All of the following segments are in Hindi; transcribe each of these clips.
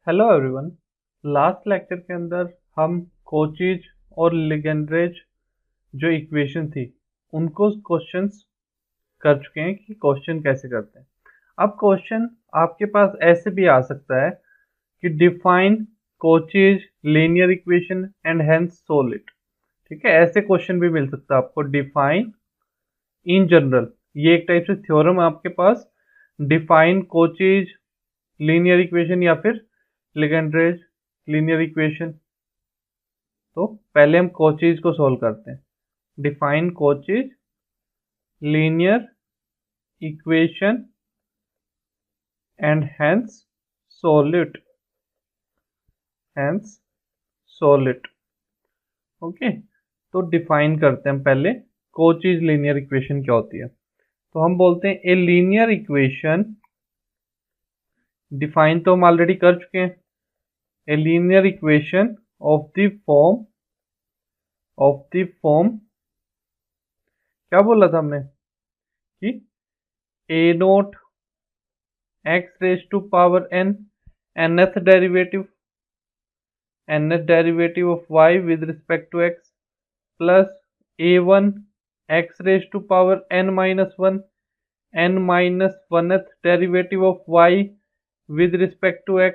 Hello everyone. लास्ट लेक्चर के अंदर हम कोचीज और लिगेंड्रेज जो इक्वेशन थी उनको क्वेश्चंस कर चुके हैं कि क्वेश्चन कैसे करते हैं। अब क्वेश्चन आपके पास ऐसे भी आ सकता है कि define कोचीज linear equation and hence solve it. ठीक है, ऐसे क्वेश्चन भी मिल सकता है आपको। डिफाइन इन जनरल, ये एक टाइप से थ्योरम है आपके पास। डिफाइन कोचीज लीनियर इक्वेशन या फिर लिगेंड्रेज लीनियर इक्वेशन। तो पहले हम कोचीज को सोल्व करते हैं। Define कोचीज linear equation and hence solve it. Hence solve it. Okay, तो डिफाइन करते हैं पहले कोचीज लीनियर इक्वेशन क्या होती है। तो हम बोलते हैं ए लीनियर इक्वेशन। डिफाइन तो हम ऑलरेडी कर चुके हैं। A linear equation of the form क्या बोला था हमने कि a note x raise to power n nth derivative of y with respect to x plus a1 x raise to power n minus 1 n minus 1th derivative of y with respect to x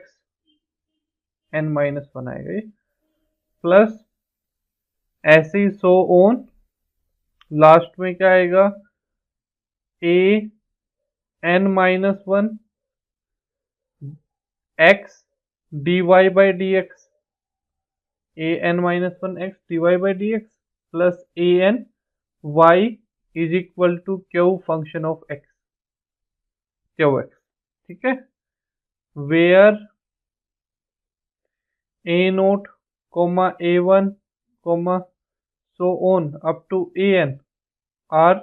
n minus 1 आएगा ये, प्लस ऐसे ही सो ऑन। लास्ट में क्या आएगा, a n minus 1 x dy by D x, a n minus 1 x dy by D x plus a n y is equal to q function of x, q x। ठीक है, where a nought comma a1 comma so on up to a n are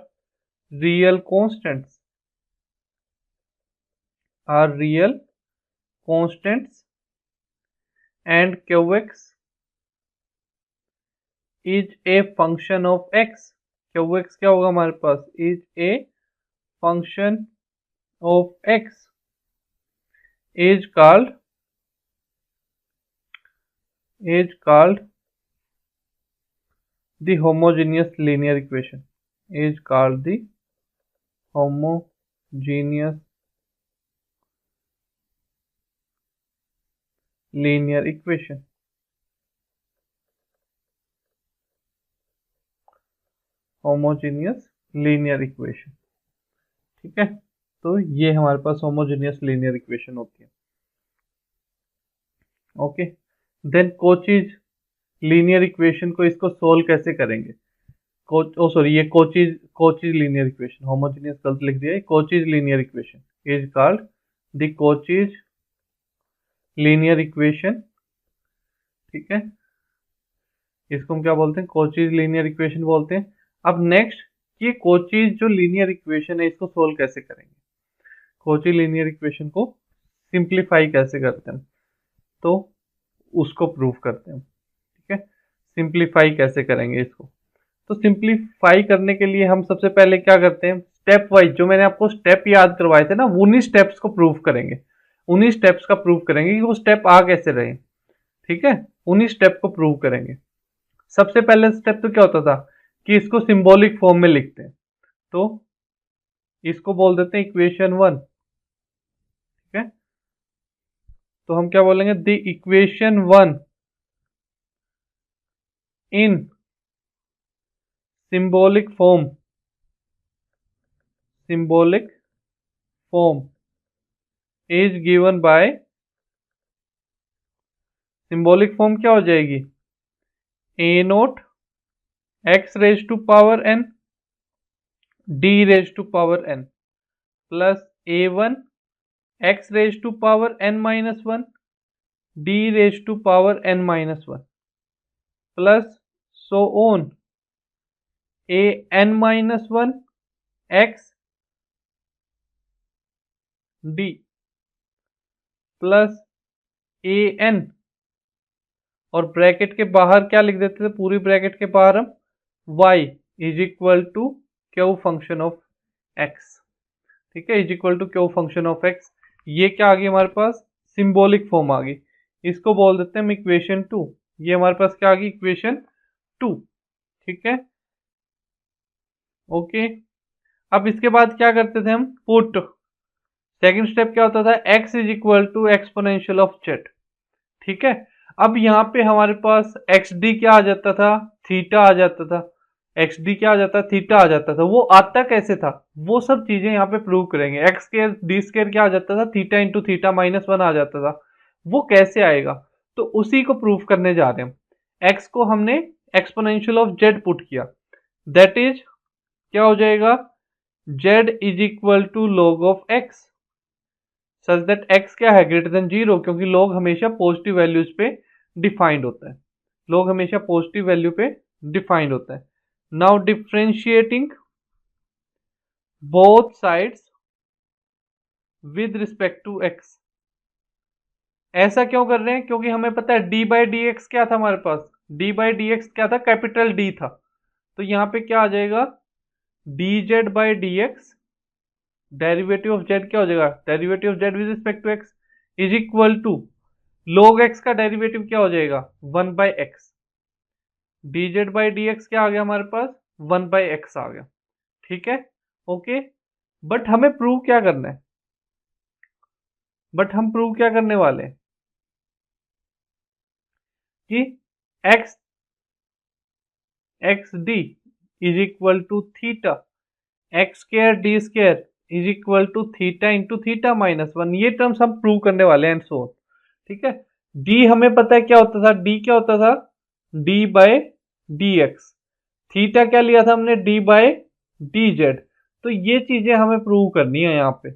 real constants and qx is a function of x। qx क्या होगा हमारे पास, is a function of x is called the homogeneous linear equation, is called the homogeneous linear equation। Homogeneous linear equation. ठीक है, तो ये हमारे पास होमोजीनियस लीनियर इक्वेशन होती है। Okay, then Cauchy's linear equation को इसको सोल्व कैसे करेंगे। ये कोचीज लीनियर इक्वेशन, होमोजीनियस गलत लिख दिया है। कोचीज linear equation is called the कोचीज linear equation. ठीक है, इसको हम क्या बोलते हैं, कोचीज लीनियर इक्वेशन बोलते हैं। अब नेक्स्ट, ये कोचीज जो लीनियर इक्वेशन है इसको सोल्व कैसे करेंगे। कोची लीनियर इक्वेशन को सिंप्लीफाई कैसे करते हैं, तो उसको प्रूव करते हैं। ठीक है, सिंप्लीफाई कैसे करेंगे इसको। तो सिंप्लीफाई करने के लिए हम सबसे पहले क्या करते हैं, स्टेप वाइज जो मैंने आपको स्टेप याद करवाए थे ना, उन्हीं स्टेप्स को प्रूव करेंगे। उन्हीं स्टेप्स का प्रूव करेंगे कि वो स्टेप आ कैसे रहे। ठीक है, उन्हीं स्टेप को प्रूव करेंगे। सबसे पहले स्टेप तो क्या होता था कि इसको सिंबॉलिक फॉर्म में लिखते हैं। तो इसको बोल देते हैं इक्वेशन 1। ठीक है, तो हम क्या बोलेंगे, the equation 1 in symbolic form is given by, symbolic form क्या हो जाएगी, a note x raise to power n d raise to power n plus a1 x raise to power n minus 1 d raise to power n minus 1 plus so on a n minus 1 x d plus a n, और ब्रैकेट के बाहर क्या लिख देते थे, पूरी ब्रैकेट के बाहर हम y is equal to q function of x। ठीक है, is equal to q function of x। ये क्या आ गई हमारे पास, सिंबॉलिक फॉर्म आ गई। इसको बोल देते हैं हम इक्वेशन 2। ये हमारे पास क्या आ गई, इक्वेशन 2। ठीक है, ओके। अब इसके बाद क्या करते थे हम, पुट। सेकंड स्टेप क्या होता था, x is equal to exponential of z। ठीक है, अब यहाँ पे हमारे पास एक्स डी क्या आ जाता था, थीटा आ जाता था। एक्स डी क्या आ जाता, थीटा आ जाता था। वो आता कैसे था, वो सब चीजें यहाँ पे प्रूव करेंगे। एक्स स्केयर डी स्केयर क्या आ जाता था, थीटा इंटू थीटा -1 आ जाता था। वो कैसे आएगा, तो उसी को प्रूव करने जा रहे हैं हम। एक्स को हमने एक्सपोनेंशियल ऑफ जेड पुट किया, दैट इज क्या हो जाएगा, z is equal to log of x, such that x क्या है, ग्रेटर देन 0, क्योंकि log हमेशा पॉजिटिव वैल्यूज पे डिफाइंड होता है। log हमेशा पॉजिटिव वैल्यू पे डिफाइंड होता है। Now differentiating both sides with respect to x। ऐसा क्यों कर रहे हैं, क्योंकि हमें पता है d बाई डी एक्स क्या था हमारे पास, d बाई डी एक्स क्या था, कैपिटल D था। तो यहाँ पे क्या आ जाएगा, dz by D x, derivative of z क्या हो जाएगा, derivative of z with respect to x is equal to log x का डेरिवेटिव क्या हो जाएगा, 1 by x. dz by D x क्या आ गया हमारे पास, 1 बाई एक्स आ गया। ठीक है, ओके। बट हमें प्रूव क्या करना है, बट हम प्रूव क्या करने वाले हैं कि x x D is equal to theta, x square d square is equal to theta into theta -1। ये टर्म्स हम प्रूव करने वाले हैं एंड सो। ठीक है, डी हमें पता है क्या होता था, डी क्या होता था, d by D x. Theta क्या लिया था हमने, डी बाय डी जेड। तो ये चीजें हमें प्रूव करनी है यहाँ पे।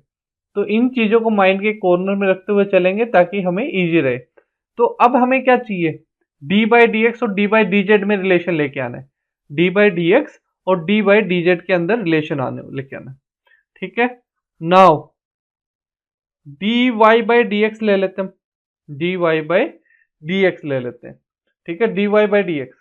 तो इन चीजों को माइंड के कॉर्नर में रखते हुए चलेंगे ताकि हमें इजी रहे। तो अब हमें क्या चाहिए, डी बाई डी एक्स और डी बाई डी जेड में रिलेशन लेके आना है। डी बाई डी एक्स और डी बाई डी जेड के अंदर रिलेशन आने लेके आना है। ठीक है, now d Y by D x ले लेते हैं, d Y by D x ले लेते हैं। ठीक है, d Y by D x,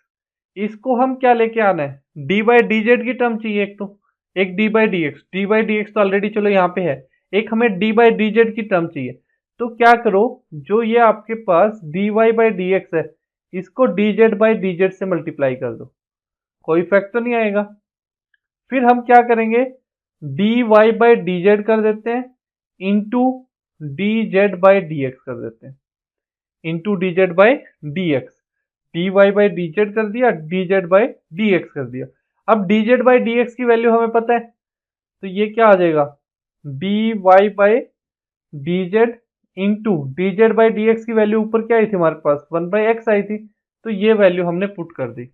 इसको हम क्या लेके आना है, डी बाई डी जेड की टर्म चाहिए एक, तो एक D by D x. D by D X तो ऑलरेडी चलो यहाँ पे है, एक हमें डी बाई डी जेड की टर्म चाहिए। तो क्या करो, जो ये आपके पास D Y by D x है, इसको D Z by D Z से मल्टीप्लाई कर दो, कोई इफेक्ट तो नहीं आएगा। फिर हम क्या करेंगे, d Y by D z कर देते हैं into D Z by D x कर देते हैं, into D Z by D x. D Y by D z कर दिया, d Z by D x कर दिया। अब d Z by D x की वैल्यू हमें पता है, तो ये क्या आ जाएगा, d Y by D Z into D Z by D x की वैल्यू ऊपर क्या आई थी हमारे पास, 1 बाई एक्स आई थी। तो ये वैल्यू हमने पुट कर दी,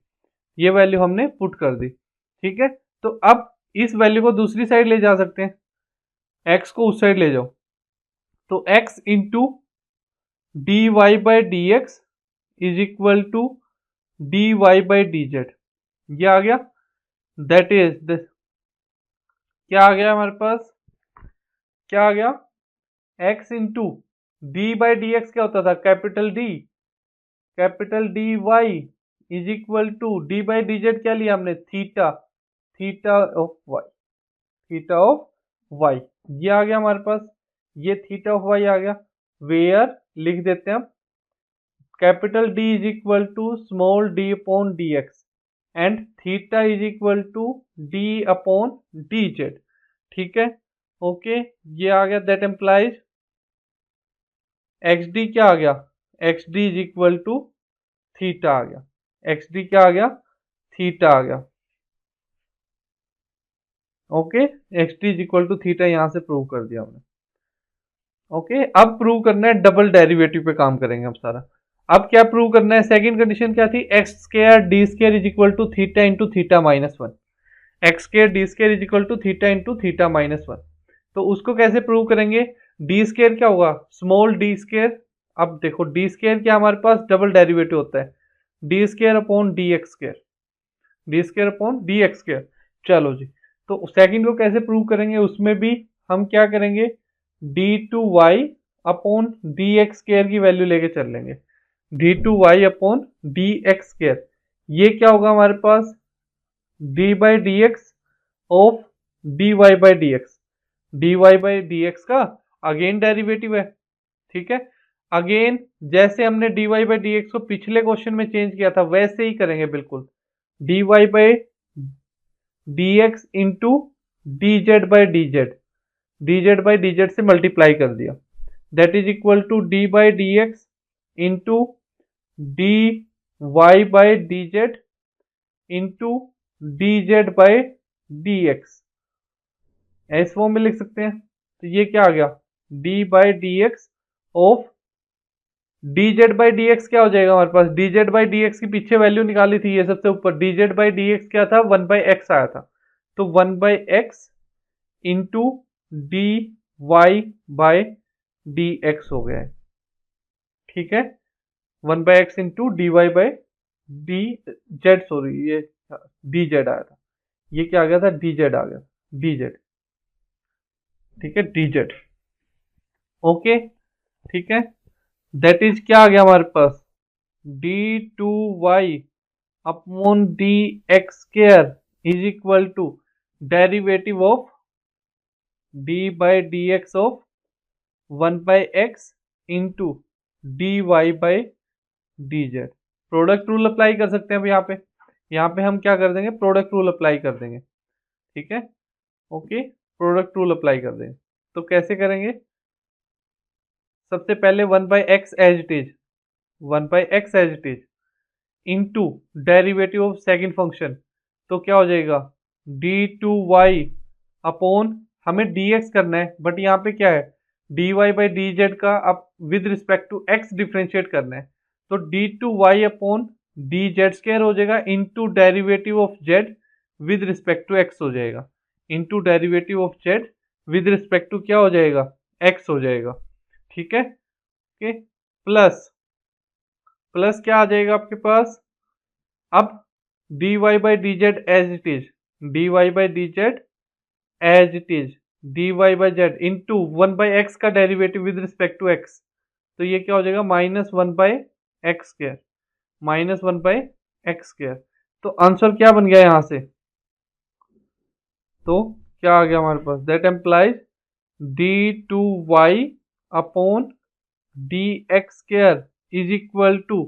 ये वैल्यू हमने पुट कर दी। ठीक है, तो अब इस वैल्यू को दूसरी साइड ले जा सकते हैं, एक्स को उस साइड ले जाओ। तो x into D Y by D x is equal to d Y by D z, ये आ गया। दैट इज दिस, क्या आ गया हमारे पास, क्या आ गया, x into d by D x क्या होता था, capital D Y is equal to D by D Z क्या लिया हमने, theta, theta of y, theta of y. ये आ गया हमारे पास, ये थीटा ऑफ वाई आ गया। वेयर लिख देते हैं हम, capital d is equal to small d upon D x and theta is equal to d upon D z. ठीक है, ओके, ये आ गया। दैट एम्प्लाइज एक्स डी क्या आ गया, X D is equal to theta आ गया, एक्स डी क्या आ गया, थीटा आ गया। Okay, X D is equal to theta यहां से प्रूव कर दिया हमने। ओके, अब प्रूव करना है डबल डेरिवेटिव पे काम करेंगे हम सारा। अब क्या प्रूव करना है, सेकंड कंडीशन क्या थी, x square D square is equal to theta into theta -1। X square D square is equal to theta into theta -1। तो उसको कैसे प्रूव करेंगे, डी स्क्वायर क्या होगा, स्मॉल डी स्क्वायर। अब देखो डी स्क्वायर क्या हमारे पास डबल डेरिवेटिव होता है, D square upon D x square, D square upon D x square. चलो जी, तो सेकंड को कैसे प्रूव करेंगे, उसमें भी हम क्या करेंगे, D two Y upon D x square की वैल्यू लेके चल लेंगे, D two Y upon D x square. ये क्या होगा हमारे पास, D by D x of D Y by D x, D Y by D X का अगेन डेरिवेटिव है। ठीक है, अगेन जैसे हमने dy बाई डी एक्स को पिछले क्वेश्चन में चेंज किया था वैसे ही करेंगे बिल्कुल। dy by D x into D Z by D z, d Z by D Z से मल्टीप्लाई कर दिया, that is equal to D by D x into D Y by D Z into D Z by D x, इस फॉर्म में लिख सकते हैं। तो ये क्या आ गया, d by D x of D Z by D x क्या हो जाएगा हमारे पास, d Z by D x की पीछे वैल्यू निकाली थी ये सबसे ऊपर, d Z by D x क्या था, वन बाई एक्स आया था, तो one by x into D Y by D x हो गया है। ठीक है, one by x into D Y by D z, sorry ये डी जेड आया था, ये क्या आ गया था, डी जेड आ गया, डी जेड। ठीक है, डी जेड। ओके, ठीक है, दैट इज क्या आ गया हमारे पास, D two Y upon D x square is equal to derivative of D by D x of one by x into D Y by D Z. Product rule apply कर सकते हैं अब यहाँ पे हम क्या कर देंगे, प्रोडक्ट रूल अप्लाई कर देंगे। ठीक है, ओके, प्रोडक्ट रूल अप्लाई कर देंगे। तो कैसे करेंगे, सबसे पहले one by x as it is, one by x as it is into derivative of second function, तो क्या हो जाएगा, डी टू वाई अपॉन, हमें डी एक्स करना है बट यहाँ पे क्या है, d Y by D z का अब with respect to x differentiate करना है, तो d two Y upon D Z square हो जाएगा into derivative of z with respect to x हो जाएगा, into derivative of z with respect to क्या हो जाएगा, एक्स हो जाएगा। ठीक है, ओके, प्लस प्लस क्या आ जाएगा आपके पास, अब D Y by D Z as it is, D Y by D Z as it is, D Y by Z into one by X का derivative with respect to X, तो ये क्या हो जाएगा, minus one by X square, minus one by X square. तो आंसर क्या बन गया यहां से, तो क्या आ गया हमारे पास, that implies D two Y upon D x square is equal to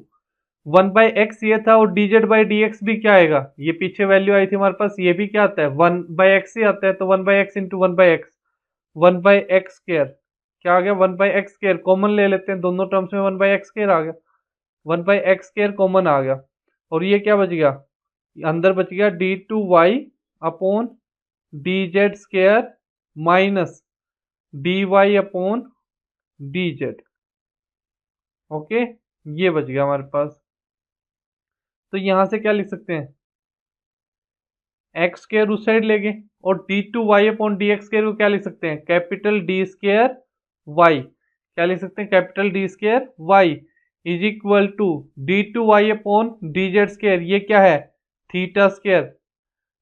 one by X ये था, और D Z by D X भी क्या आएगा, ये पीछे वैल्यू आई थी हमारे पास, ये भी क्या आता है, वन बाई एक्स ही आता है, तो one by x into one by X, one by X square क्या आ गया, one by X square common ले लेते हैं, दोनों टर्म्स में वन बाई एक्स स्क्वायर आ गया, one by X square common आ गया, और ये क्या बच गया, अंदर बच गया D two Y upon D Z square minus D Y upon D Z. Okay, ये बच गया हमारे पास। तो यहां से क्या लिख सकते हैं, एक्स स्क्वायर उस साइड लेंगे और d two Y upon D x square को क्या लिख सकते हैं, कैपिटल डी स्क्वायर वाई, क्या लिख सकते हैं, capital D square Y is equal to D two Y upon D Z square, ये क्या है, theta square,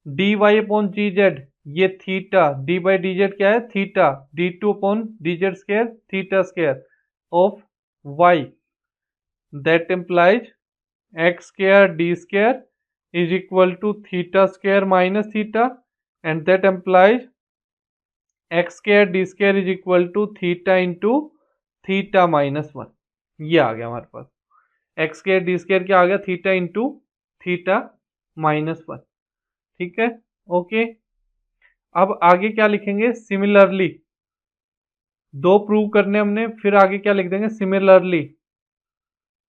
D Y upon G Z ये theta, D by D Z क्या है, theta, D two upon D Z square theta square of Y, that implies X square D square is equal to theta square minus theta, and that implies x square d square is equal to theta into theta minus 1। ये आ गया हमारे पास, x square d square क्या आ गया, थीटा इंटू थीटा माइनस 1। ठीक है, ओके, अब आगे क्या लिखेंगे, सिमिलरली, दो प्रूव करने हमने, फिर आगे क्या लिख देंगे, similarly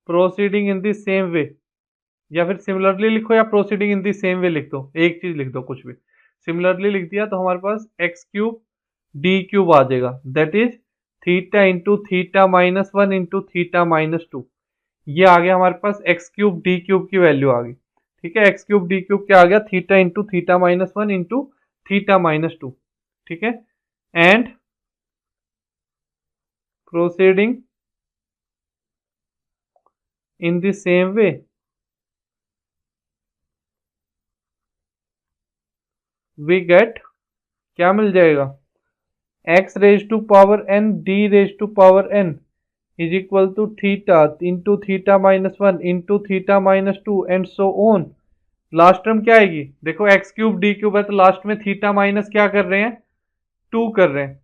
proceeding in the same वे, या फिर सिमिलरली लिखो या proceeding in the same way लिख दो, एक चीज लिख दो कुछ भी। सिमिलरली लिख दिया तो हमारे पास एक्स क्यूब डी क्यूब आ जाएगा, that is theta into theta minus 1 into theta minus 2, ये आ गया हमारे पास एक्स क्यूब डी क्यूब की वैल्यू आ गई। ठीक है, एक्स क्यूब डी क्यूब क्या आ गया, theta into theta minus 1 into theta minus 2। ठीक है, and proceeding in the same way we get, क्या मिल जाएगा, x raise to power n d raise to power n is equal to theta into theta minus 1 into theta minus 2 and so on. Last term क्या आएगी, देखो एक्स क्यूब डी क्यूब है तो लास्ट में थीटा माइनस क्या कर रहे हैं, 2 कर रहे हैं।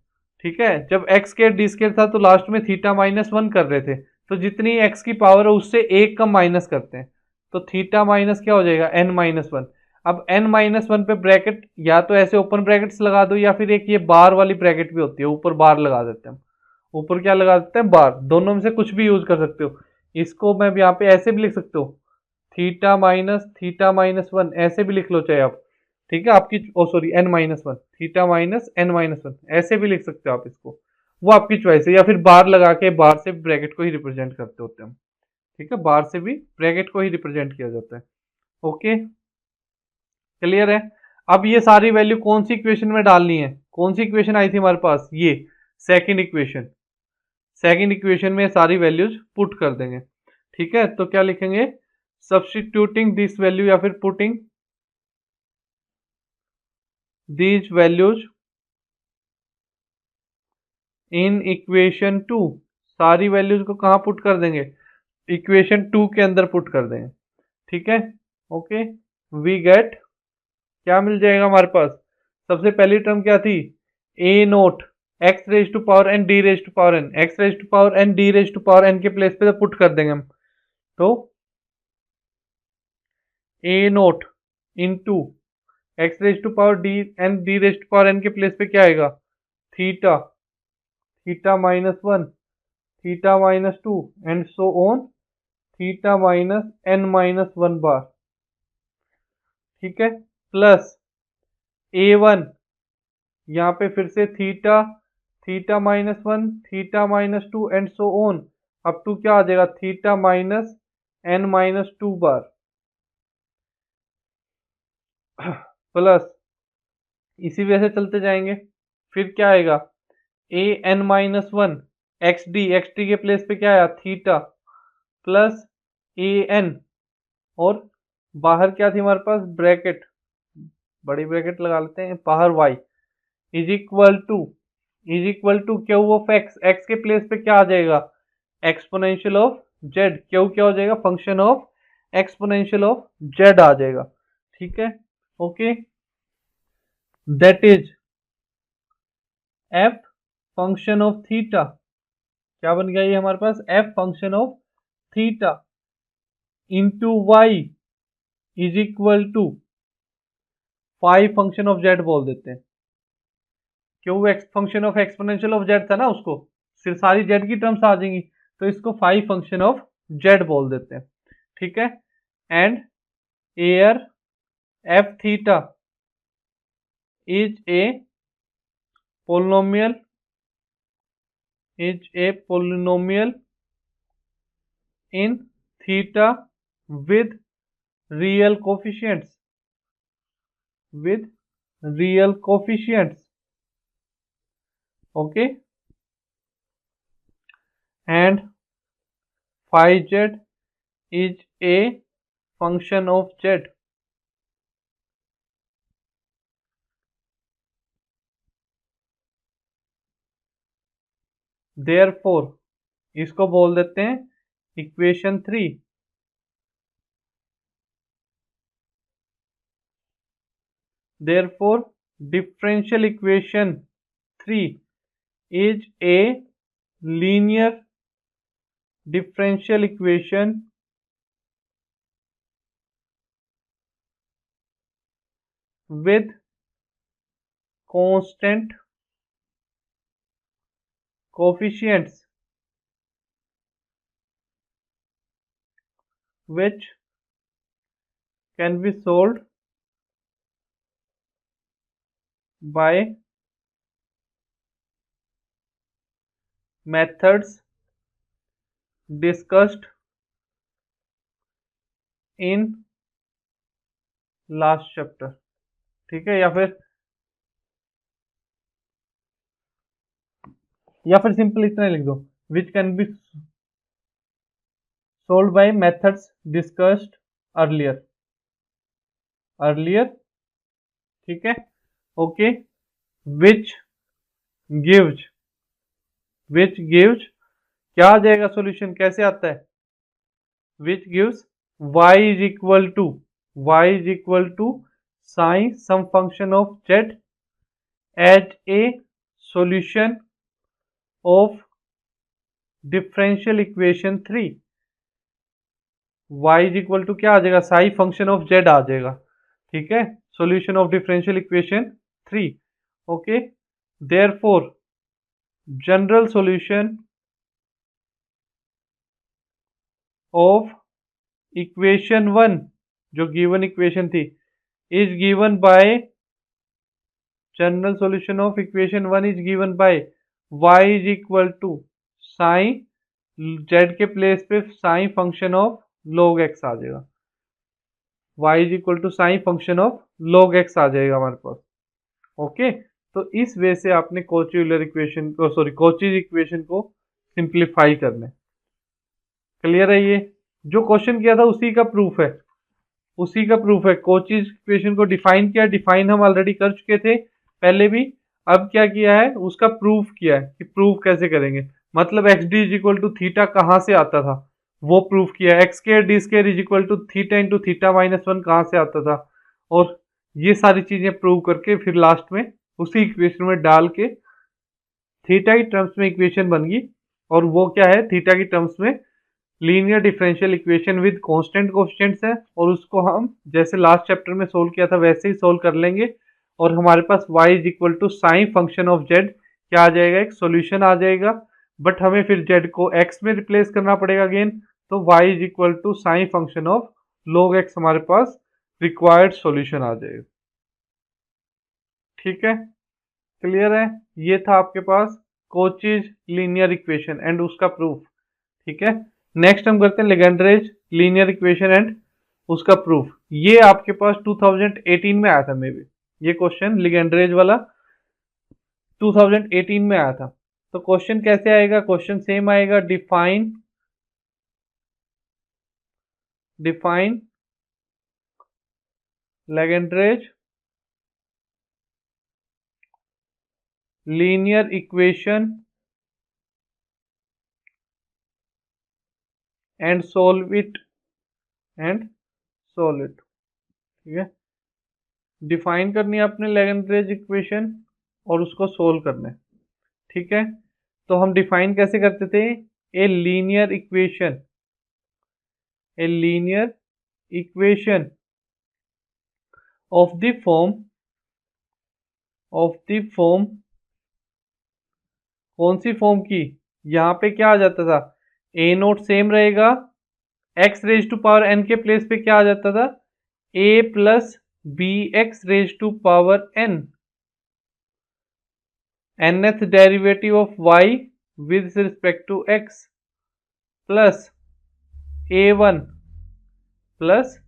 ठीक है, जब एक्स स्क्वायर डी स्क्वायर था तो लास्ट में थीटा माइनस 1 कर रहे थे, तो जितनी एक्स की पावर है उससे एक कम माइनस करते हैं, तो थीटा माइनस क्या हो जाएगा, एन माइनस वन। अब एन माइनस वन पे ब्रैकेट या तो ऐसे ओपन ब्रैकेट्स लगा दो, या फिर एक ये बार वाली ब्रैकेट भी होती है, ऊपर बार लगा देते हैं हम। ऊपर क्या लगा देते हैं, बार। दोनों में से कुछ भी यूज कर सकते हो। इसको मैं यहाँ पे ऐसे भी लिख सकते हो, थीटा माइनस वन, ऐसे भी लिख लो चाहे आप। ठीक है, आपकी oh sorry N minus one, theta minus N minus one, ऐसे भी लिख सकते हो आप इसको। वो आपकी चॉइस है, या फिर बार लगा के बार से ब्रैकेट को ही रिप्रेजेंट करते होते हैं हम। ठीक है, बार से भी ब्रैकेट को ही रिप्रेजेंट किया जाता है। ओके, क्लियर है। अब ये सारी वैल्यू कौन सी इक्वेशन में डालनी है, कौन सी इक्वेशन आई थी हमारे पास, ये सेकंड इक्वेशन। सेकंड इक्वेशन में सारी वैल्यूज पुट कर देंगे। ठीक है, तो क्या लिखेंगे, सब्स्टिट्यूटिंग दिस वैल्यू, या फिर putting these values in equation two. सारी वैल्यूज को कहाँ पुट कर देंगे, इक्वेशन टू के अंदर पुट कर देंगे। ठीक है, ओके। वी गेट, क्या मिल जाएगा हमारे पास, सबसे पहली टर्म क्या थी, A naught X raise to power N D raise to power N, X raise to power N D raise to power N के प्लेस पे तो पुट कर देंगे हम। तो A naught into X raise to power D N D raise to power N के प्लेस पे क्या आएगा, theta, theta minus one, theta minus two, and so on, theta minus N minus one बार। ठीक है, प्लस ए वन, यहाँ पे फिर से theta, theta minus one, theta minus two, and so on up to क्या आ जाएगा, theta minus N minus two बार, प्लस इसी वजह से चलते जाएंगे। फिर क्या आएगा, A N minus one, X D के प्लेस पे क्या आया, थीटा, प्लस ए एन, और बाहर क्या थी हमारे पास, ब्रैकेट, बड़ी ब्रैकेट लगा लेते हैं, बाहर y is equal to, is equal to q of x, x के प्लेस पे क्या आ जाएगा, एक्सपोनेंशियल ऑफ जेड, क्यू क्या हो जाएगा, function of exponential of Z आ जाएगा। ठीक है, okay, that is F function of theta, क्या बन गया ये हमारे पास, F function of theta into Y is equal to five function of Z बोल देते हैं, क्यों X function of exponential of Z था ना, उसको सिर्फ सारी जेड की टर्म्स आ जाएंगी, तो इसको फाइव फंक्शन ऑफ जेड बोल देते हैं। ठीक है, and air F theta is a polynomial, is a polynomial in theta with real coefficients, with real coefficients, okay, and phi z is a function of z, therefore इसको बोल देते हैं equation three. Therefore differential equation 3 is a linear differential equation with constant coefficients which can be solved by methods discussed in last chapter. ठीक है, या फिर सिंपल इतना लिख दो, which can be solve by methods discussed earlier, earlier. ठीक है, okay, which gives, which gives क्या आ जाएगा सॉल्यूशन, कैसे आता है, which gives y is equal to, y is equal to sine some function of z as a solution of differential equation 3, y is equal to क्या आ जाएगा, साई फंक्शन ऑफ z आ जाएगा। ठीक है, solution of differential equation 3। Okay, therefore general solution of equation 1, जो गिवन इक्वेशन थी, is given by, general solution of equation 1 is given by y is equal to sine, z के प्लेस पे sine function of log x आ जाएगा, y is equal to sine function of log x आ जाएगा हमारे पास। ओके, तो इस वे से आपने कॉची यूलर इक्वेशन को, सॉरी कॉचीज इक्वेशन को सिंप्लीफाई करना है। क्लियर है? ये जो क्वेश्चन किया था उसी का प्रूफ है, उसी का प्रूफ है। कॉचीज इक्वेशन को डिफाइन किया, डिफाइन हम ऑलरेडी कर चुके थे पहले भी। अब क्या किया है, उसका प्रूफ किया है कि प्रूफ कैसे करेंगे, मतलब x D is equal to theta कहाँ से आता था वो प्रूफ किया। X square D square is equal to theta into theta minus 1 कहाँ से आता था, और ये सारी चीजें प्रूव करके फिर लास्ट में उसी इक्वेशन में डाल के थीटा की टर्म्स में इक्वेशन बन गई। और वो क्या है, थीटा की टर्म्स में linear differential equation with constant coefficients है, और उसको हम जैसे लास्ट चैप्टर में सोल्व किया था वैसे ही सोल्व कर लेंगे, और हमारे पास y is equal to sine function of z क्या आ जाएगा, एक सॉल्यूशन आ जाएगा। बट हमें फिर z को x में रिप्लेस करना पड़ेगा अगेन, तो y is equal to sine function of log x हमारे पास रिक्वायर्ड सॉल्यूशन आ जाएगा। ठीक है, क्लियर है? ये था आपके पास कॉचीज लीनियर इक्वेशन एंड उसका प्रूफ। ठीक है, नेक्स्ट हम करते हैं लेजेंड्रेज लीनियर इक्वेशन एंड उसका प्रूफ। ये आपके पास 2018 में आया था मे बी, ये क्वेश्चन लेजेंड्रेज वाला 2018 में आया था। तो क्वेश्चन कैसे आएगा, क्वेश्चन सेम आएगा, define Legendre's linear equation and solve it ठीक है, डिफाइन करनी है आपने लेजेंड्रेज इक्वेशन और उसको सोल्व करना है। ठीक है, तो हम डिफाइन कैसे करते थे, ए linear equation of the form कौन सी फॉर्म की, यहां पे क्या आ जाता था, ए नोट सेम रहेगा, X raise to power N के प्लेस पे क्या आ जाता था, A plus B x raise to power N, nth derivative of y with respect to x plus a1 plus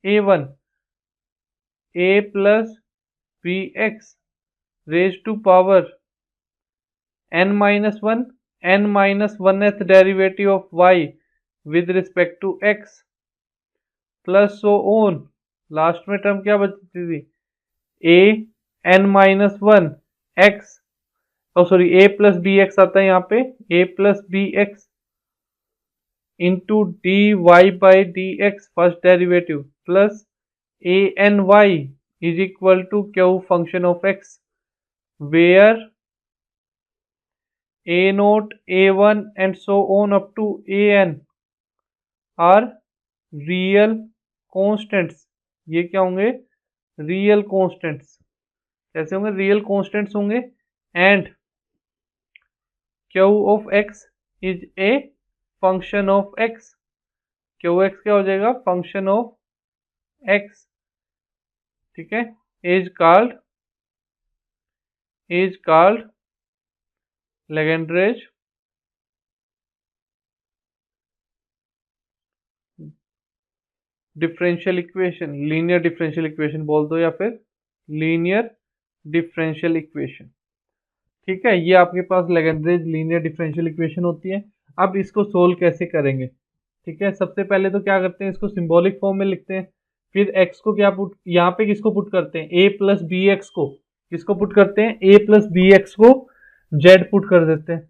a1 a plus B x raise to power n minus one th derivative of y with respect to x plus so on, last में टर्म क्या बचती थी, a n minus one x, sorry a plus B x आता है यहाँ पे, a plus B x into D Y by D x first derivative plus a n y is equal to q function of x where a naught a1 and so on up to a n are real constants. ये क्या होंगे, रियल कॉन्स्टेंट्स। कैसे होंगे, रियल कॉन्स्टेंट्स होंगे। And q of x is a function of x, q x क्या हो जाएगा, फंक्शन ऑफ एक्स। ठीक है, is called Legendre's differential equation, linear differential equation बोल दो या फिर लीनियर डिफरेंशियल इक्वेशन। ठीक है, ये आपके पास लेजेंड्रेज लीनियर डिफरेंशियल इक्वेशन होती है। अब इसको सोल्व कैसे करेंगे, ठीक है, सबसे पहले तो क्या करते हैं, इसको सिंबॉलिक फॉर्म में लिखते हैं। फिर x को क्या पुट, यहाँ पे किसको पुट करते हैं, a प्लस बी एक्स को, किसको पुट करते हैं, a प्लस बी एक्स को z पुट कर देते हैं,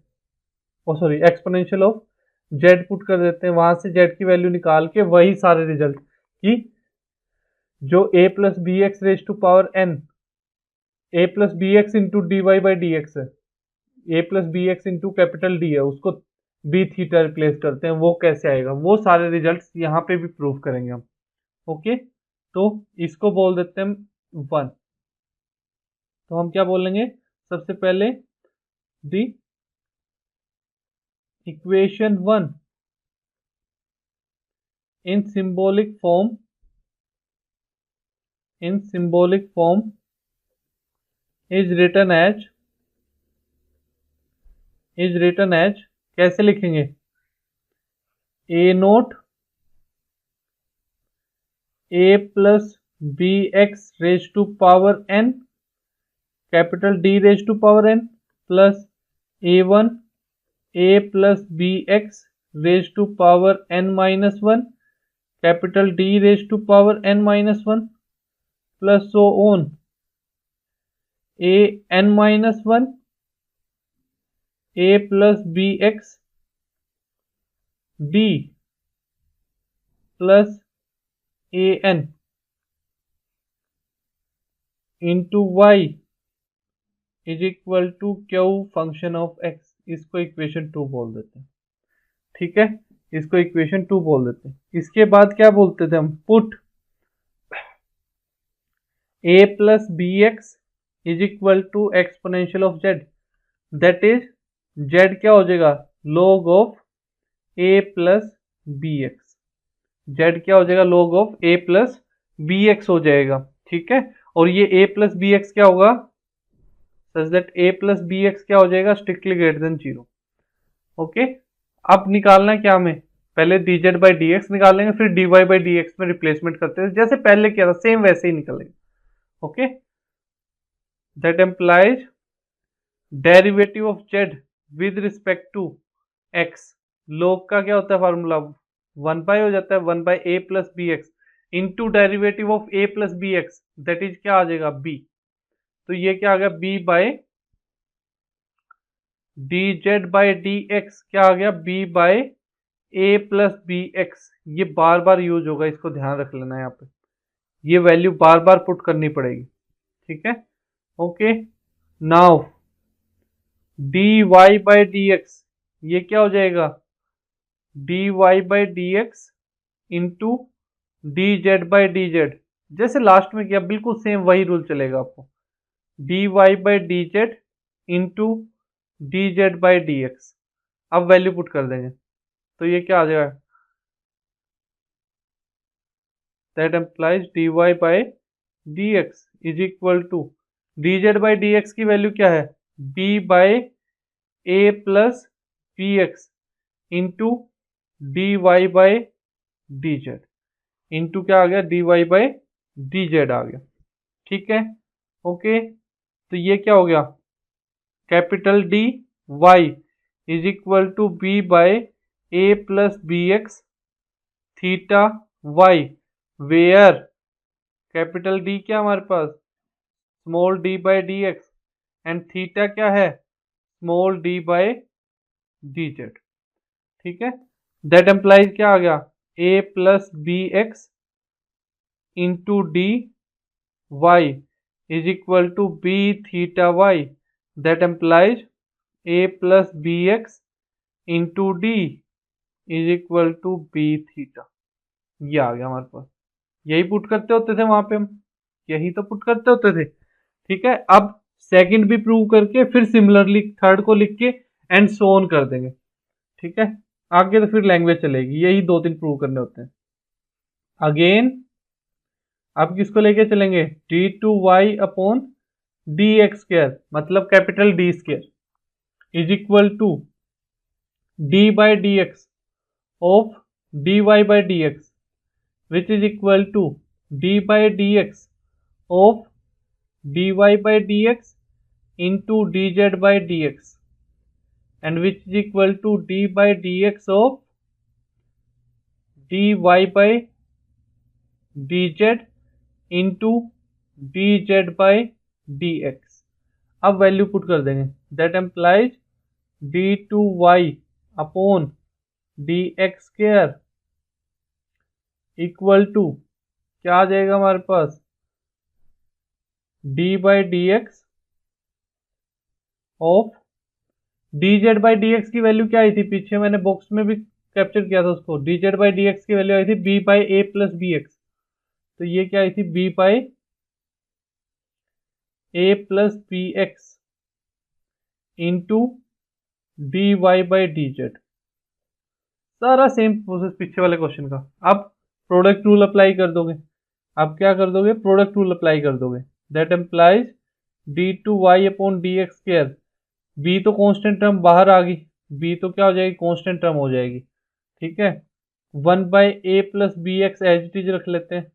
oh sorry exponential of z put कर देते हैं, वहां से z की वैल्यू निकाल के वही सारे रिजल्ट कि जो a plus B x raise to power n, a plus B x into D Y by D x है, a plus B x into capital D है, उसको बी थीटा रिप्लेस करते हैं वो कैसे आएगा, वो सारे रिजल्ट्स यहाँ पे भी प्रूव करेंगे हम। ओके, तो इसको बोल देते हैं 1। तो हम क्या बोलेंगे, सबसे पहले the equation 1 in symbolic form is written as कैसे लिखेंगे, a note a plus bx raised to power n, capital D raised to power n, plus a1 a plus bx raised to power n minus 1, capital D raised to power n minus 1, plus so on a n minus 1 a plus bx d plus a n into y is equal to q function of x. इसको इक्वेशन 2 बोल देते हैं। ठीक है, इसको इक्वेशन 2 बोल देते हैं। इसके बाद क्या बोलते थे हम, put a plus B x is equal to exponential of z, that is z क्या हो जाएगा, log of a plus B x. Z क्या हो जाएगा, log of a plus B x हो जाएगा। ठीक है, और ये a प्लस बी एक्स क्या होगा, such that a plus B x क्या हो जाएगा, स्ट्रिक्टली ग्रेटर देन 0। ओके, अब निकालना है क्या हमें, पहले d Z by D x निकालेंगे, फिर d Y by D x में रिप्लेसमेंट करते हैं, जैसे पहले किया था सेम वैसे ही निकलेगा। Okay, that implies derivative of z with respect to x, log का क्या होता है फार्मूला, 1 बाय हो जाता है 1 by A plus B x into derivative of a plus B x, that is क्या आ जाएगा बी। तो ये क्या आ गया, b by d Z by D x क्या आ गया, b by A plus B x. ये बार बार यूज होगा, इसको ध्यान रख लेना, यहाँ पे ये वैल्यू बार बार पुट करनी पड़ेगी। ठीक है, okay, now d Y by D x ये क्या हो जाएगा, d Y by D x into D Z by D z, जैसे लास्ट में किया बिल्कुल सेम वही रूल चलेगा आपको, d Y by D Z into D Z by D x. अब वैल्यू पुट कर देंगे तो ये क्या आ जाएगा, that implies d Y by D x is equal to D Z by D x की वैल्यू क्या है, B by A plus B x into D Y by D Z into क्या आ गया, D Y by D Z आ गया। ठीक है, ओके, तो ये क्या हो गया, capital D Y is equal to B by A plus B X theta Y, where capital D क्या हमारे पास, small D by D x, and theta क्या है, small D by d z. ठीक है, दैट एम्प्लाइज क्या आ गया, A plus B x into D Y is equal to B theta Y, that implies A plus B x into D is equal to B theta. ये आ गया हमारे पास, यही पुट करते होते थे वहां पे हम, यही तो पुट करते होते थे। ठीक है, अब सेकंड भी प्रूव करके फिर सिमिलरली थर्ड को लिख के एंड सो ऑन कर देंगे। ठीक है, आगे तो फिर लैंग्वेज चलेगी, यही 2-3 प्रूव करने होते हैं। अगेन अब किसको लेके चलेंगे, D two Y upon D x square, मतलब capital D square is equal to D by D x of D Y by D X which is equal to D by D x of D Y by D x into D Z by D x and which is equal to D by D x of D Y by D Z into D Z by D x. अब वैल्यू पुट कर देंगे, that implies D two Y upon D x square equal to क्या आ जाएगा हमारे पास, D by D x of D Z by D x की वैल्यू क्या आई थी, पीछे मैंने बॉक्स में भी कैप्चर किया था उसको। D Z by D x की वैल्यू आई थी b by A plus B x. तो ये क्या आई थी, b by A plus B x into D Y by D z. सारा सेम प्रोसेस पीछे वाले क्वेश्चन का। अब प्रोडक्ट रूल अप्लाई कर दोगे। अब क्या कर दोगे, प्रोडक्ट रूल अप्लाई कर दोगे। That implies D two Y upon D x square. B तो कांस्टेंट टर्म बाहर आ गई, बी तो क्या हो जाएगी, कांस्टेंट टर्म हो जाएगी। ठीक है, 1/a plus B x as it is रख लेते हैं,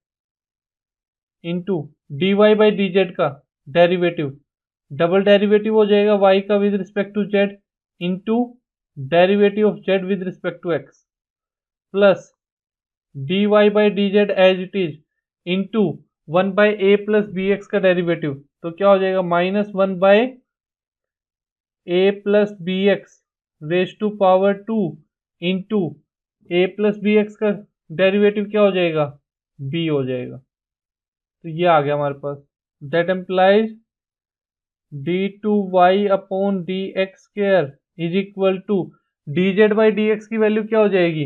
into D Y by D z का डेरिवेटिव, डबल डेरिवेटिव हो जाएगा y का with respect to z, into derivative of z with respect to x, plus d Y by D Z as it is, into 1/a plus B x का डेरिवेटिव। तो क्या हो जाएगा, -1/a plus B x raise to power 2 into a plus B x का डेरिवेटिव क्या हो जाएगा, b हो जाएगा। तो ये आ गया हमारे पास। That implies D two Y upon D x square is equal to D Z by D x की वैल्यू क्या हो जाएगी,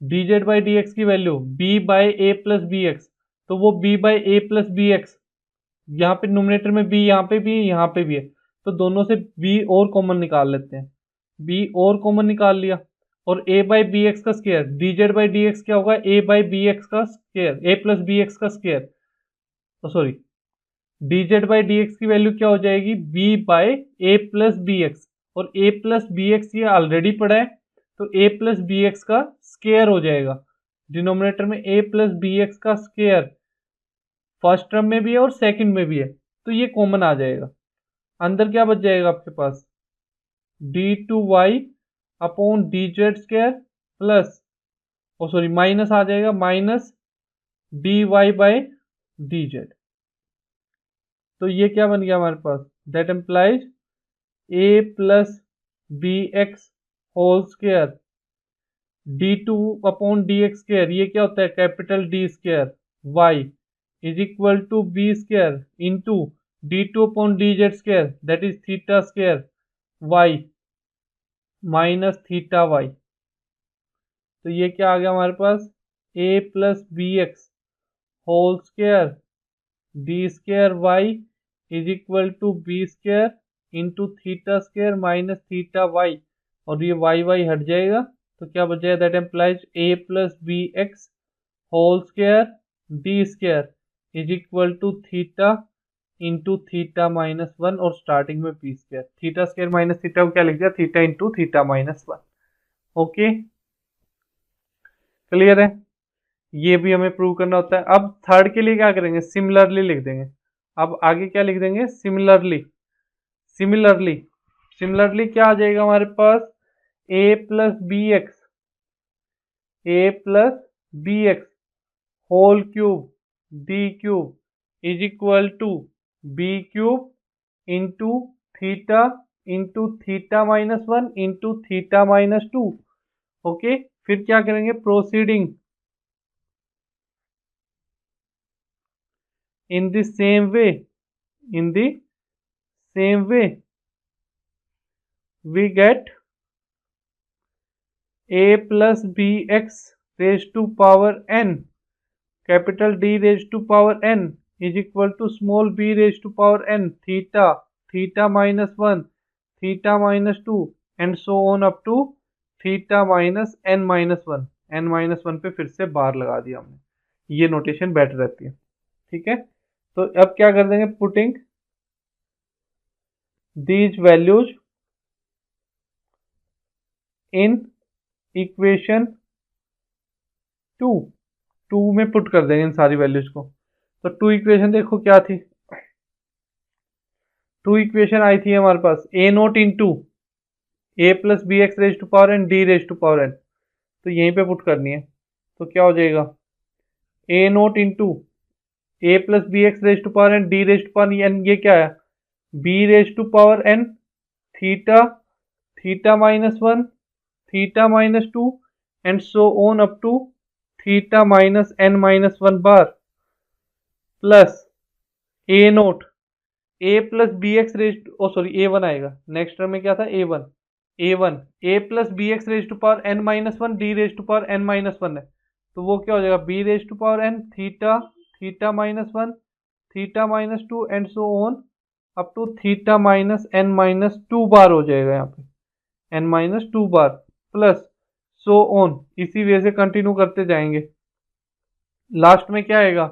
D Z by D x की value b by A plus B x. तो वो b by A plus B X, यहाँ पे नोमिनेटर में b, यहाँ पे भी है, यहाँ पे भी है, तो दोनों से b और कॉमन निकाल लेते हैं। b और कॉमन निकाल लिया, और a बाई बी एक्स का square, D Z by D x क्या होगा, a बाई बी एक्स का square, a plus B x का square. Sorry, D Z by D x की वैल्यू क्या हो जाएगी, b by A plus B X, और a प्लस बी एक्स ये ऑलरेडी पड़ा है, तो a प्लस बी एक्स का स्क्वायर हो जाएगा। डिनोमिनेटर में a प्लस बी एक्स का स्क्वायर फर्स्ट टर्म में भी है और सेकंड में भी है, तो ये कॉमन आ जाएगा। अंदर क्या बच जाएगा आपके पास, D two Y upon D Z square plus, oh sorry minus आ जाएगा, minus D Y by D z. तो ये क्या बन गया हमारे पास, that implies a plus B x whole square d two upon D x square, ये क्या होता है, capital D square Y is equal to b square into d two upon D Z square that is theta square Y minus theta y. तो ये क्या आ गया हमारे पास, a plus B x whole square D square Y is equal to b square into theta square minus theta y, और ये वाई वाई हट जाएगा, तो क्या बच जाएगा, that implies a plus B x whole square D square is equal to theta into theta minus 1, और स्टार्टिंग में b square, theta square minus theta को क्या लिख दिया, theta into theta minus 1। Okay, clear है, ये भी हमें प्रूव करना होता है। अब थर्ड के लिए क्या करेंगे, सिमिलरली लिख देंगे। अब आगे क्या लिख देंगे, सिमिलरली। सिमिलरली, सिमिलरली क्या आ जाएगा हमारे पास, a plus B x, a plus B x whole cube d cube is equal to b cube into theta minus 1 into theta minus 2। Okay, फिर क्या करेंगे, proceeding in the same way, we get a plus bx raised to power n, capital D raised to power n is equal to small b raised to power n, theta minus 1, theta minus 2 and so on up to theta minus n minus 1। n minus 1 पे फिर से बार लगा दिया हमने, ये नोटेशन बेटर रहती है। ठीक है, तो अब क्या कर देंगे, putting these values in equation 2 में पुट कर देंगे इन सारी वैल्यूज को। तो 2 इक्वेशन देखो क्या थी, 2 इक्वेशन आई थी हमारे पास, a naught into a plus B x raise to power N D raise to power n, तो यहीं पे पुट करनी है। तो क्या हो जाएगा, a naught into a plus B x raise to power N D raise to power n, ये क्या है, b raise to power n theta minus 1 theta minus 2 and so on up to theta minus n minus 1 बार, plus a naught a plus B x raise to, oh sorry a one आएगा, नेक्स्ट टर्म में क्या था a one a plus B x raise to power n minus one d raise to power n minus one है, तो वो क्या हो जाएगा b raise to power n theta theta minus one theta minus two and so on up to theta minus N minus two बार हो जाएगा यहाँ पे, एन माइनस टू बार प्लस सो ऑन, इसी वे से कंटिन्यू करते जाएंगे। लास्ट में क्या आएगा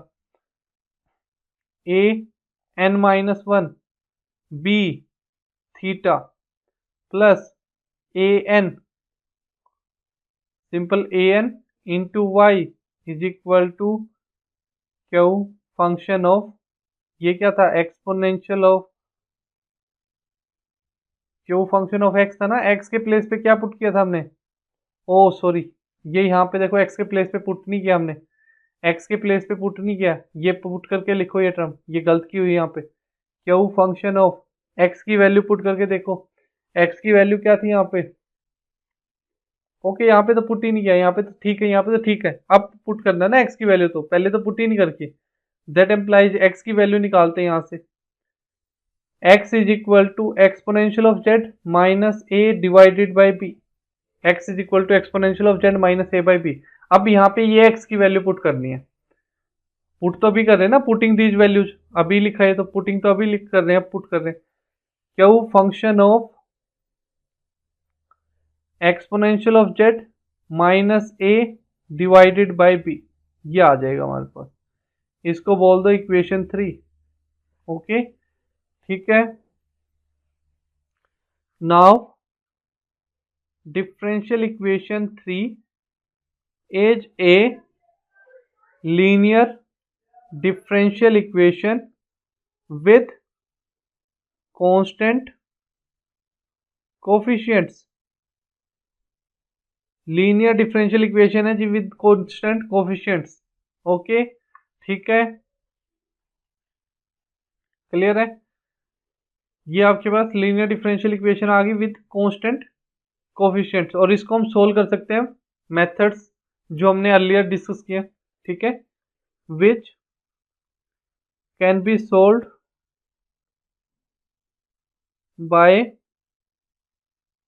A N minus one b theta plus a n simple a n into Y is equal to q function of, ये क्या था exponential of q function of x था ना, एक्स के प्लेस पे क्या पुट किया था हमने, ओ सॉरी ये यहाँ पे देखो एक्स के प्लेस पे पुट नहीं किया हमने, एक्स के प्लेस पे पुट नहीं किया, ये पुट करके लिखो ये टर्म, ये गलत की हुई यहाँ पे, क्यू फंक्शन ऑफ एक्स की वैल्यू पुट करके देखो, एक्स की वैल्यू क्या थी यहाँ पे, ओके यहाँ पे तो पुट ही नहीं किया, यहाँ पे तो ठीक है, यहाँ पे तो ठीक है, अब पुट करना ना एक्स की वैल्यू, तो पहले तो पुट ही नहीं करके, दैट एम्प्लाइज एक्स की वैल्यू निकालते हैं यहाँ से, x is equal to exponential of z minus a divided by b, x is equal to exponential of z minus a by b। अब यहाँ पे ये x की वैल्यू पुट करनी है, पुट तो अभी कर रहे हैं ना, पुटिंग दीज वैल्यूज अभी लिखा है तो पुटिंग तो अभी लिख कर रहे हैं, पुट कर रहे हैं, Q function of exponential of z minus a divided by b, ये आ जाएगा हमारे पास, इसको बोल दो इक्वेशन 3, ओके ठीक है। Now differential equation 3 is a linear differential equation with constant coefficients, linear differential equation है जी विद कांस्टेंट कोफिशिएंट्स, ओके ठीक है क्लियर है, ये आपके पास लीनियर डिफरेंशियल इक्वेशन आ गई विद कांस्टेंट कोफिशिएंट्स, और इसको हम सोल्व कर सकते हैं मेथड्स जो हमने अर्लियर डिस्कस किए, ठीक है, which can be solved by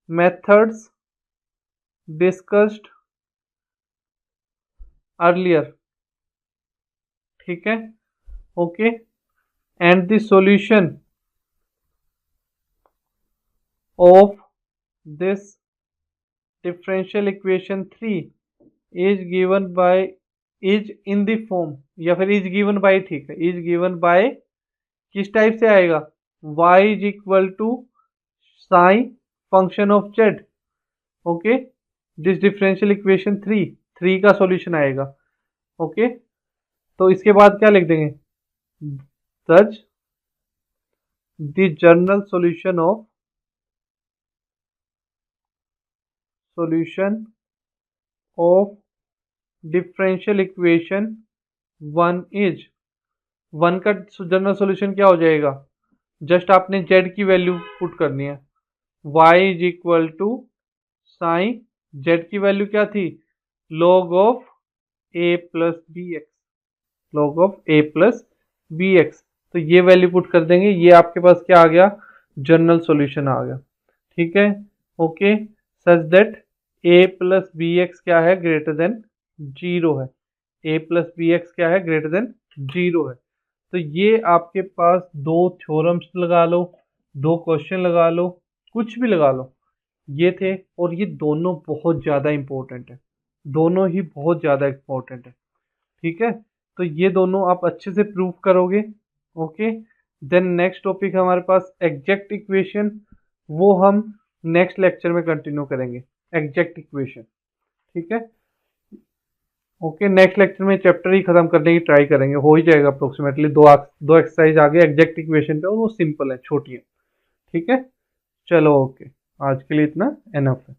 methods discussed earlier, ठीक है okay, and the solution of this differential equation 3 is given by is in the form, या फिर इज गिवन बाय, ठीक है इज गिवन बाय किस टाइप से आएगा, y is equal to sine function of z, okay this differential equation 3 का सॉल्यूशन आएगा, ओके तो इसके बाद क्या लिख देंगे, दज the general solution of differential equation 1 is, 1 का जनरल सॉल्यूशन क्या हो जाएगा, जस्ट आपने z की वैल्यू पुट करनी है, y is equal to sine, z की वैल्यू क्या थी log of a plus B x, log of a plus B x, तो ये वैल्यू पुट कर देंगे, ये आपके पास क्या आ गया जनरल सॉल्यूशन आ गया, ठीक है okay, such that a plus B x क्या है ग्रेटर देन 0 है, a प्लस बी एक्स क्या है ग्रेटर देन 0 है, तो ये आपके पास दो थ्योरम्स लगा लो, दो क्वेश्चन लगा लो, कुछ भी लगा लो, ये थे, और ये दोनों बहुत ज़्यादा इंपॉर्टेंट है, दोनों ही बहुत ज़्यादा इंपॉर्टेंट है, ठीक है तो ये दोनों आप अच्छे से प्रूव करोगे, ओके देन नेक्स्ट टॉपिक हमारे पास एग्जैक्ट इक्वेशन, वो हम नेक्स्ट लेक्चर में कंटिन्यू करेंगे एग्जैक्ट इक्वेशन, ठीक है ओके नेक्स्ट लेक्चर में चैप्टर ही खत्म करने की ट्राई करेंगे, हो ही जाएगा अप्रोक्सीमेटली, दो एक्सरसाइज आगे एग्जैक्ट इक्वेशन पे, और वो सिंपल है छोटी है, ठीक है चलो ओके आज के लिए इतना एनफ है।